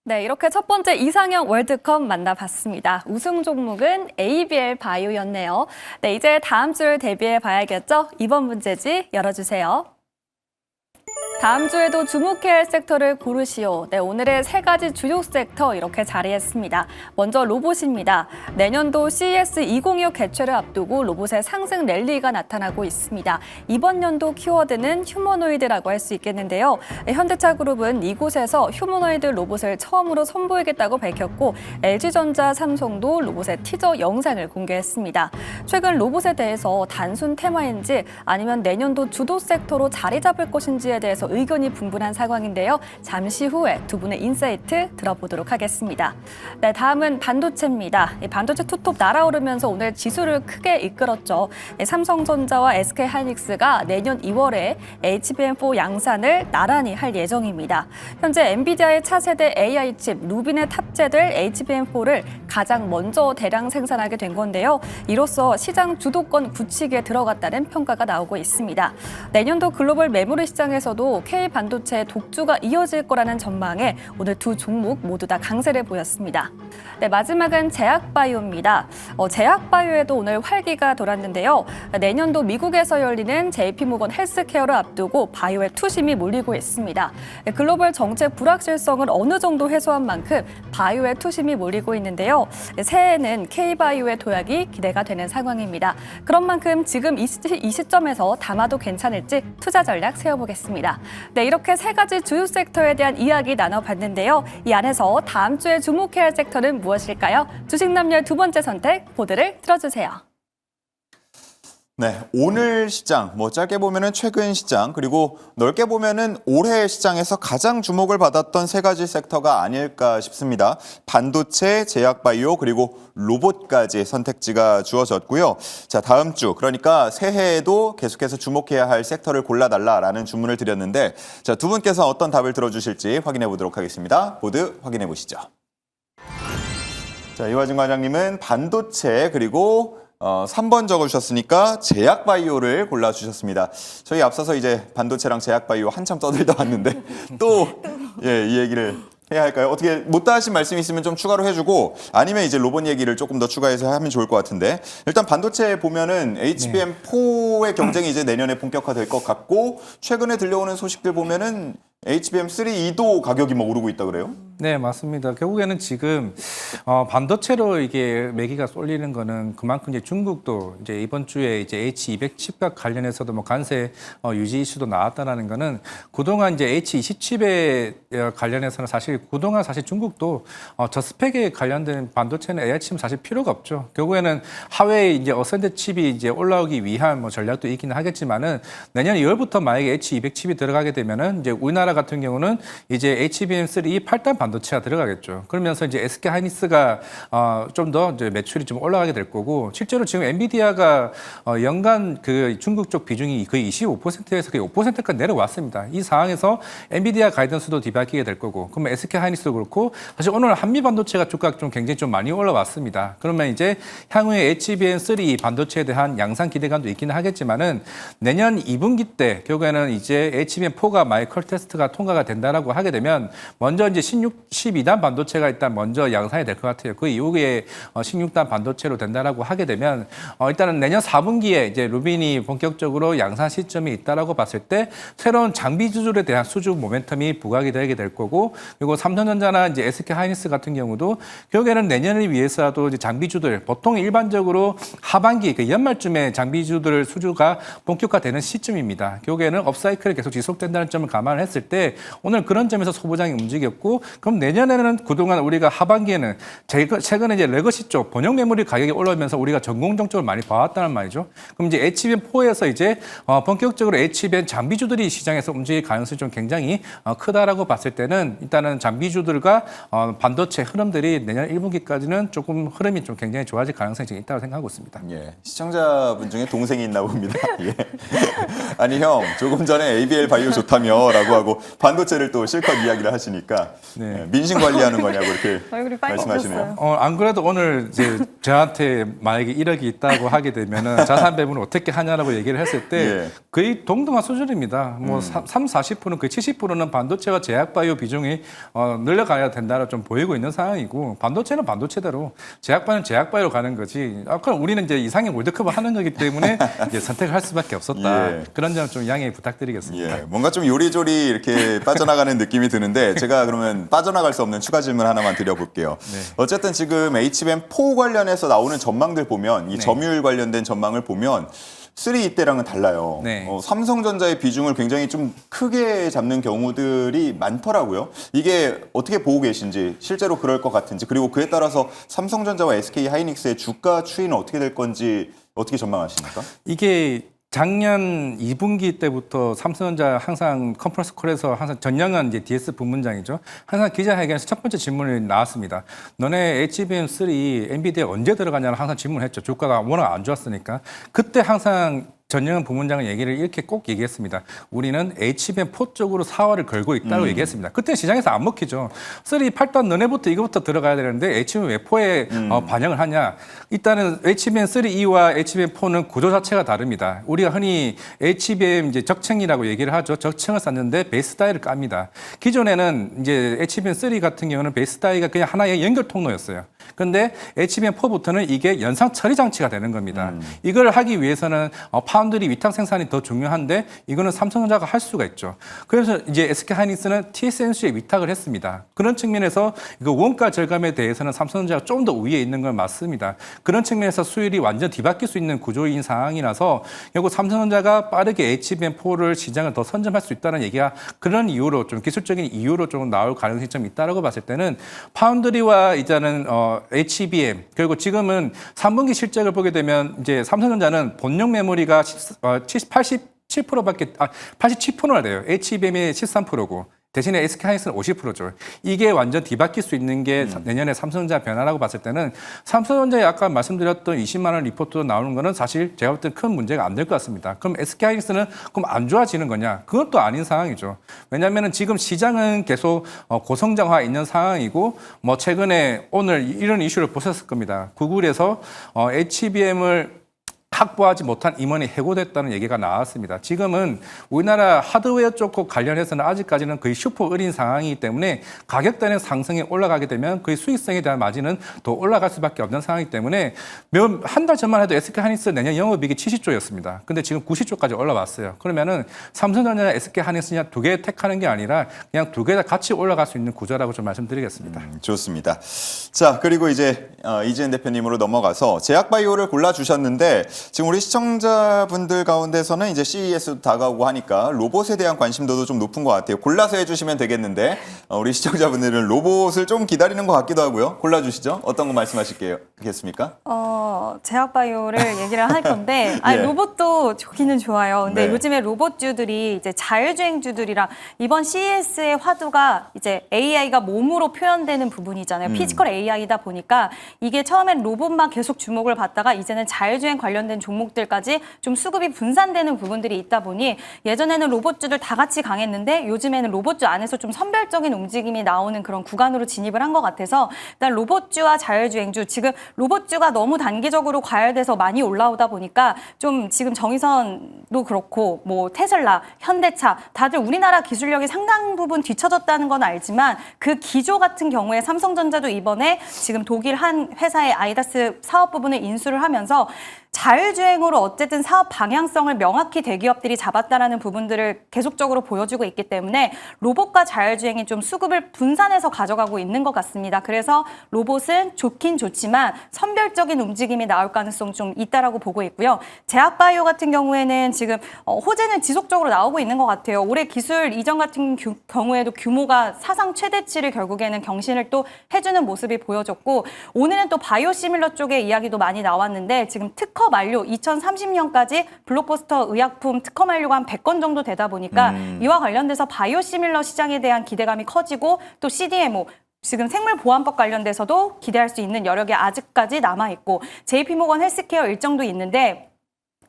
네, 이렇게 첫 번째 이상형 월드컵 만나봤습니다. 우승 종목은 ABL 바이오였네요. 네, 이제 다음 주를 대비해 봐야겠죠? 이번 문제지 열어주세요. 다음 주에도 주목해야 할 섹터를 고르시오. 네, 오늘의 세 가지 주요 섹터 이렇게 자리했습니다. 먼저 로봇입니다. 내년도 CES 2025 개최를 앞두고 로봇의 상승 랠리가 나타나고 있습니다. 이번 연도 키워드는 휴머노이드라고 할 수 있겠는데요. 현대차 그룹은 이곳에서 휴머노이드 로봇을 처음으로 선보이겠다고 밝혔고 LG전자, 삼성도 로봇의 티저 영상을 공개했습니다. 최근 로봇에 대해서 단순 테마인지 아니면 내년도 주도 섹터로 자리 잡을 것인지에 대해서 의견이 분분한 상황인데요. 잠시 후에 두 분의 인사이트 들어보도록 하겠습니다. 네, 다음은 반도체입니다. 반도체 투톱 날아오르면서 오늘 지수를 크게 이끌었죠. 삼성전자와 SK하이닉스가 내년 2월에 HBM4 양산을 나란히 할 예정입니다. 현재 엔비디아의 차세대 AI 칩 루빈에 탑재될 HBM4를 가장 먼저 대량 생산하게 된 건데요. 이로써 시장 주도권 굳히기에 들어갔다는 평가가 나오고 있습니다. 내년도 글로벌 메모리 시장에서도 K반도체의 독주가 이어질 거라는 전망에 오늘 두 종목 모두 다 강세를 보였습니다. 네, 마지막은 제약바이오입니다. 제약바이오에도 오늘 활기가 돌았는데요. 내년도 미국에서 열리는 JP모건 헬스케어를 앞두고 바이오의 투심이 몰리고 있습니다. 글로벌 정책 불확실성을 어느 정도 해소한 만큼 바이오의 투심이 몰리고 있는데요. 새해에는 K바이오의 도약이 기대가 되는 상황입니다. 그런 만큼 지금 이 시점에서 담아도 괜찮을지 투자 전략 세워보겠습니다. 네, 이렇게 세 가지 주요 섹터에 대한 이야기 나눠봤는데요. 이 안에서 다음 주에 주목해야 할 섹터는 무엇일까요? 주식남녀의 두 번째 선택, 보드를 들어주세요. 네, 오늘 시장, 짧게 보면은 최근 시장, 그리고 넓게 보면은 올해 시장에서 가장 주목을 받았던 세 가지 섹터가 아닐까 싶습니다. 반도체, 제약바이오, 그리고 로봇까지 선택지가 주어졌고요. 자, 다음 주, 그러니까 새해에도 계속해서 주목해야 할 섹터를 골라달라라는 주문을 드렸는데, 자, 두 분께서 어떤 답을 들어주실지 확인해 보도록 하겠습니다. 보드 확인해 보시죠. 자, 이화진 과장님은 반도체, 그리고 3번 적어주셨으니까 제약바이오를 골라주셨습니다. 저희 앞서서 이제 반도체랑 제약바이오 한참 떠들다 왔는데 또 이 얘기를 해야 할까요? 어떻게 못다 하신 말씀이 있으면 좀 추가로 해주고 아니면 이제 로봇 얘기를 조금 더 추가해서 하면 좋을 것 같은데 일단 반도체 보면은 HBM4의 경쟁이 이제 내년에 본격화될 것 같고 최근에 들려오는 소식들 보면은 HBM3E도 가격이 오르고 있다 그래요? 네, 맞습니다. 결국에는 지금 반도체로 이게 매기가 쏠리는 거는 그만큼 이제 중국도 이제 이번 주에 이제 H200 칩과 관련해서도 관세 유지 이슈도 나왔다라는 거는 그동안 이제 H20 칩에 관련해서는 사실 그동안 사실 중국도 저 스펙에 관련된 반도체는 AI 칩은 사실 필요가 없죠. 결국에는 하회에 이제 어센드 칩이 이제 올라오기 위한 전략도 있기는 하겠지만은 내년 2월부터 만약에 H200 칩이 들어가게 되면은 이제 우리나라 같은 경우는 이제 HBM3 8단 반도체가 들어가겠죠. 그러면서 이제 SK 하이닉스가 좀 더 이제 매출이 좀 올라가게 될 거고 실제로 지금 엔비디아가 연간 그 중국 쪽 비중이 거의 25%에서 거의 5%까지 내려왔습니다. 이 상황에서 엔비디아 가이던스도 뒤바뀌게 될 거고 그러면 SK 하이닉스도 그렇고 사실 오늘 한미 반도체가 주가 좀 굉장히 좀 많이 올라왔습니다. 그러면 이제 향후에 HBM3 반도체에 대한 양상 기대감도 있기는 하겠지만은 내년 2분기 때 결국에는 이제 HBM4가 마이컬 테스트가 통과가 된다라고 하게 되면 먼저 이제 12단 반도체가 일단 먼저 양산이 될 것 같아요. 그 이후에 16단 반도체로 된다라고 하게 되면 일단은 내년 4분기에 이제 루빈이 본격적으로 양산 시점이 있다라고 봤을 때 새로운 장비 주술에 대한 수주 모멘텀이 부각이 되게 될 거고 그리고 삼성전자나 이제 SK 하이닉스 같은 경우도 결국에는 내년을 위해서라도 이제 장비주들 보통 일반적으로 하반기 그 연말쯤에 장비주들 수주가 본격화되는 시점입니다. 결국에는 업사이클이 계속 지속된다는 점을 감안을 했을 때 오늘 그런 점에서 소부장이 움직였고 그럼 내년에는 그동안 우리가 하반기에는 최근에 이제 레거시 쪽 번역 메모리 가격이 올라오면서 우리가 전공정적으로 많이 봐왔다는 말이죠. 그럼 이제 HBM4에서 이제 본격적으로 HBM 장비주들이 시장에서 움직일 가능성이 좀 굉장히 크다라고 봤을 때는 일단은 장비주들과 반도체 흐름들이 내년 1분기까지는 조금 흐름이 좀 굉장히 좋아질 가능성이 좀 있다고 생각하고 있습니다. 예, 시청자분 중에 동생이 있나 봅니다. 예. 아니 형, 조금 전에 ABL 바이오 좋다며라고 하고 반도체를 또 실컷 이야기를 하시니까 네. 예, 민심 관리하는 거냐고 이렇게 얼굴이 말씀하시네요. 빨개졌어요. 안 그래도 오늘 이제 저한테 만약에 1억이 있다고 하게 되면은 자산 배분을 어떻게 하냐라고 얘기를 했을 때 예. 거의 동등한 수준입니다. 뭐 40%는 거의 70%는 반도체와 제약바이오 비중이 늘려가야 된다로 좀 보이고 있는 상황이고 반도체는 반도체대로 제약바이오는 제약바이오로 가는 거지. 그럼 우리는 이제 이상형 월드컵을 하는 거기 때문에 이제 선택을 할 수밖에 없었다. 예. 그런 점 좀 양해 부탁드리겠습니다. 예, 뭔가 좀 요리조리 이렇게 빠져나가는 느낌이 드는데 제가 그러면 빠져나갈 수 없는 추가 질문 하나만 드려볼게요. 네. 어쨌든 지금 HBM4 관련해서 나오는 전망들 보면 이 네. 점유율 관련된 전망을 보면 3 때랑은 달라요. 네. 삼성전자의 비중을 굉장히 좀 크게 잡는 경우들이 많더라고요. 이게 어떻게 보고 계신지, 실제로 그럴 것 같은지, 그리고 그에 따라서 삼성전자와 SK하이닉스의 주가 추이는 어떻게 될 건지 어떻게 전망하십니까? 이게 작년 2분기 때부터 삼성전자 항상 컨퍼런스 콜에서 항상 전영환 이제 DS 부문장이죠. 항상 기자회견에서 첫 번째 질문이 나왔습니다. 너네 HBM3 엔비디아 언제 들어가냐는 항상 질문했죠. 주가가 워낙 안 좋았으니까. 그때 항상 전영환 부문장은 얘기를 이렇게 꼭 얘기했습니다. 우리는 HBM4 쪽으로 사활을 걸고 있다고 얘기했습니다. 그때 시장에서 안 먹히죠. 3 8단 너네부터 이거부터 들어가야 되는데 HBM 왜 4에 반영을 하냐. 일단은 HBM3E와 HBM4는 구조 자체가 다릅니다. 우리가 흔히 HBM 이제 적층이라고 얘기를 하죠. 적층을 쌓는데 베이스 다이를 깝니다. 기존에는 이제 HBM3 같은 경우는 베이스 다이가 그냥 하나의 연결 통로였어요. 근데 HBM4부터는 이게 연상 처리 장치가 되는 겁니다. 이걸 하기 위해서는 파운드리 위탁 생산이 더 중요한데 이거는 삼성전자가 할 수가 있죠. 그래서 이제 SK하이닉스는 TSMC에 위탁을 했습니다. 그런 측면에서 이거 원가 절감에 대해서는 삼성전자가 좀 더 우위에 있는 건 맞습니다. 그런 측면에서 수율이 완전 뒤바뀔 수 있는 구조인 상황이라서 결국 삼성전자가 빠르게 HBM4를 시장을 더 선점할 수 있다는 얘기가 그런 이유로 좀 기술적인 이유로 좀 나올 가능성이 좀 있다라고 봤을 때는 파운드리와 이제는 HBM 그리고 지금은 3분기 실적을 보게 되면 이제 삼성전자는 본용 메모리가 87%나 돼요. HBM이 13%고 대신에 SK하이닉스는 50%죠. 이게 완전 뒤바뀔 수 있는 게 내년에 삼성전자 변화라고 봤을 때는 삼성전자에 아까 말씀드렸던 20만 원 리포트 나오는 거는 사실 제가 볼 때는 큰 문제가 안 될 것 같습니다. 그럼 SK하이닉스는 그럼 안 좋아지는 거냐? 그건 또 아닌 상황이죠. 왜냐하면 지금 시장은 계속 고성장화 있는 상황이고 뭐 최근에 오늘 이런 이슈를 보셨을 겁니다. 구글에서 HBM을 확보하지 못한 임원이 해고됐다는 얘기가 나왔습니다. 지금은 우리나라 하드웨어 쪽 관련해서는 아직까지는 거의 슈퍼 어린 상황이기 때문에 가격 단의 상승이 올라가게 되면 거의 수익성에 대한 마진은 더 올라갈 수밖에 없는 상황이기 때문에 한 달 전만 해도 SK하이닉스 내년 영업이익이 70조였습니다. 근데 지금 90조까지 올라왔어요. 그러면은 삼성전자나 SK하이닉스냐 두 개 택하는 게 아니라 그냥 두 개 다 같이 올라갈 수 있는 구조라고 좀 말씀드리겠습니다. 좋습니다. 자, 그리고 이제 이재현 대표님으로 넘어가서 제약바이오를 골라주셨는데 지금 우리 시청자분들 가운데서는 이제 CES도 다가오고 하니까 로봇에 대한 관심도도 좀 높은 것 같아요. 골라서 해주시면 되겠는데 우리 시청자분들은 로봇을 좀 기다리는 것 같기도 하고요. 골라주시죠. 어떤 거 말씀하시겠습니까? 제약바이오를 얘기를 할 건데, 예. 로봇도 좋기는 좋아요. 근데 네. 요즘에 로봇주들이 이제 자율주행주들이랑 이번 CES의 화두가 이제 AI가 몸으로 표현되는 부분이잖아요. 피지컬 AI다 보니까 이게 처음엔 로봇만 계속 주목을 받다가 이제는 자율주행 관련된 종목들까지 좀 수급이 분산되는 부분들이 있다 보니 예전에는 로봇주들 다 같이 강했는데 요즘에는 로봇주 안에서 좀 선별적인 움직임이 나오는 그런 구간으로 진입을 한 것 같아서 일단 로봇주와 자율주행주 지금 로봇주가 너무 단기적으로 과열돼서 많이 올라오다 보니까 좀 지금 정의선도 그렇고 뭐 테슬라, 현대차 다들 우리나라 기술력이 상당 부분 뒤처졌다는 건 알지만 그 기조 같은 경우에 삼성전자도 이번에 지금 독일 한 회사의 아이다스 사업 부분을 인수를 하면서 자율주행으로 어쨌든 사업 방향성을 명확히 대기업들이 잡았다라는 부분들을 계속적으로 보여주고 있기 때문에 로봇과 자율주행이 좀 수급을 분산해서 가져가고 있는 것 같습니다. 그래서 로봇은 좋긴 좋지만 선별적인 움직임이 나올 가능성 좀 있다라고 보고 있고요. 제약바이오 같은 경우에는 지금 호재는 지속적으로 나오고 있는 것 같아요. 올해 기술 이전 같은 경우에도 규모가 사상 최대치를 결국에는 경신을 또 해주는 모습이 보여졌고 오늘은 또 바이오시밀러 쪽의 이야기도 많이 나왔는데 지금 특허 만료 2030년까지 블록버스터 의약품 특허 만료가 한 100건 정도 되다 보니까 이와 관련돼서 바이오시밀러 시장에 대한 기대감이 커지고 또 CDMO 지금 생물보안법 관련돼서도 기대할 수 있는 여력이 아직까지 남아있고 JP모건 헬스케어 일정도 있는데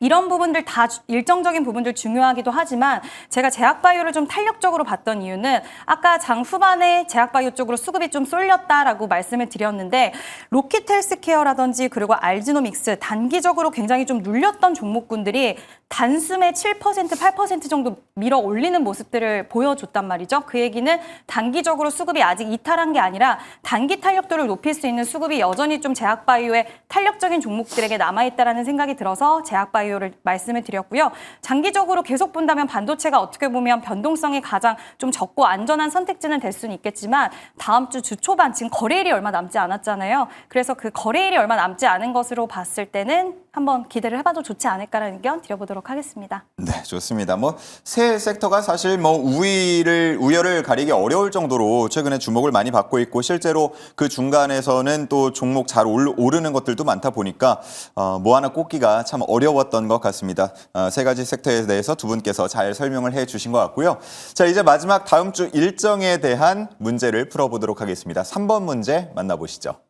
이런 부분들 다 일정적인 부분들 중요하기도 하지만 제가 제약바이오를 좀 탄력적으로 봤던 이유는 아까 장 후반에 제약바이오 쪽으로 수급이 좀 쏠렸다라고 말씀을 드렸는데 로킷헬스케어라든지 그리고 알지노믹스 단기적으로 굉장히 좀 눌렸던 종목군들이 단숨에 7%, 8% 정도 밀어 올리는 모습들을 보여줬단 말이죠. 그 얘기는 단기적으로 수급이 아직 이탈한 게 아니라 단기 탄력도를 높일 수 있는 수급이 여전히 좀 제약바이오의 탄력적인 종목들에게 남아있다라는 생각이 들어서 제약바이오를 말씀을 드렸고요. 장기적으로 계속 본다면 반도체가 어떻게 보면 변동성이 가장 좀 적고 안전한 선택지는 될 수는 있겠지만 다음 주 주 초반 지금 거래일이 얼마 남지 않았잖아요. 그래서 그 거래일이 얼마 남지 않은 것으로 봤을 때는 한번 기대를 해봐도 좋지 않을까라는 의견 드려보도록 하겠습니다. 네, 좋습니다. 뭐 세 섹터가 사실 뭐 우열을 가리기 어려울 정도로 최근에 주목을 많이 받고 있고 실제로 그 중간에서는 또 종목 잘 오르는 것들도 많다 보니까 뭐 하나 꼽기가 참 어려웠던 것 같습니다. 세 가지 섹터에 대해서 두 분께서 잘 설명을 해주신 것 같고요. 자, 이제 마지막 다음 주 일정에 대한 문제를 풀어보도록 하겠습니다. 3번 문제 만나보시죠.